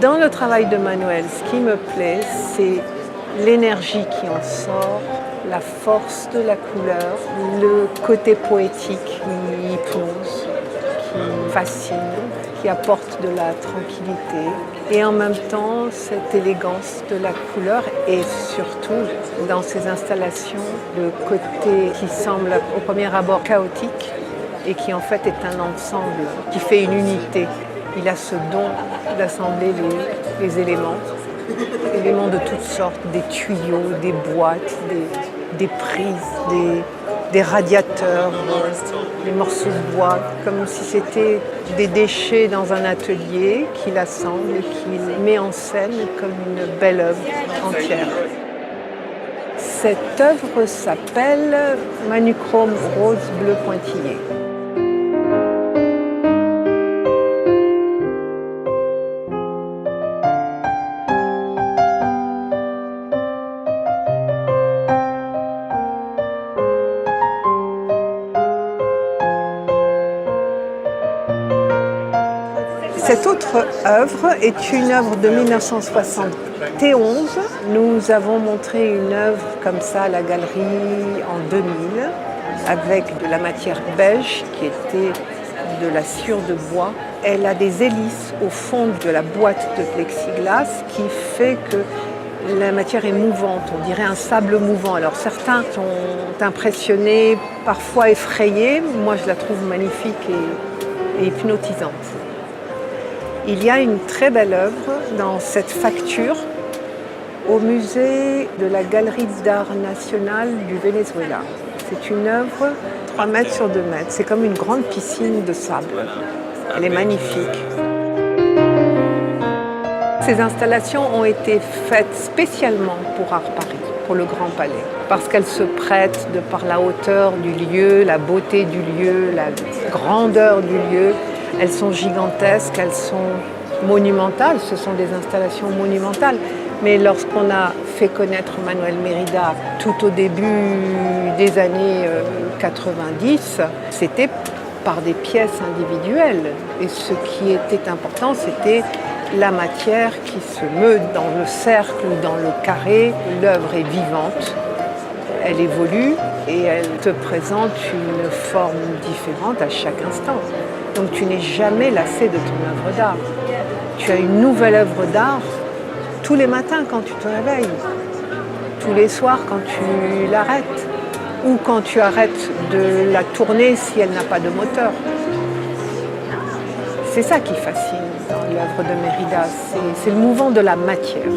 Dans le travail de Manuel, ce qui me plaît, c'est l'énergie qui en sort, la force de la couleur, le côté poétique qui hypnose, qui fascine, qui apporte de la tranquillité et en même temps cette élégance de la couleur et surtout dans ces installations le côté qui semble au premier abord chaotique et qui en fait est un ensemble qui fait une unité. Il a ce don d'assembler les éléments de toutes sortes, des tuyaux, des boîtes, des prises, des radiateurs, des morceaux de bois, comme si c'était des déchets dans un atelier qu'il assemble et qu'il met en scène comme une belle œuvre entière. Cette œuvre s'appelle Manuchrome rose bleu pointillé. Cette autre œuvre est une œuvre de 1971. Nous avons montré une œuvre comme ça à la galerie en 2000 avec de la matière beige qui était de la sciure de bois. Elle a des hélices au fond de la boîte de plexiglas qui fait que la matière est mouvante, on dirait un sable mouvant. Alors certains sont impressionnés, parfois effrayés. Moi je la trouve magnifique et hypnotisante. Il y a une très belle œuvre dans cette facture au musée de la Galerie d'Art National du Venezuela. C'est une œuvre 3 mètres sur 2 mètres. C'est comme une grande piscine de sable. Elle est magnifique. Ces installations ont été faites spécialement pour Art Paris, pour le Grand Palais, parce qu'elles se prêtent de par la hauteur du lieu, la beauté du lieu, la grandeur du lieu. Elles sont gigantesques, elles sont monumentales, ce sont des installations monumentales. Mais lorsqu'on a fait connaître Manuel Mérida tout au début des années 90, c'était par des pièces individuelles. Et ce qui était important, c'était la matière qui se meut dans le cercle ou dans le carré. L'œuvre est vivante, elle évolue et elle te présente une forme différente à chaque instant. Donc tu n'es jamais lassé de ton œuvre d'art. Tu as une nouvelle œuvre d'art tous les matins quand tu te réveilles, tous les soirs quand tu l'arrêtes, ou quand tu arrêtes de la tourner si elle n'a pas de moteur. C'est ça qui fascine dans l'œuvre de Mérida, c'est le mouvement de la matière.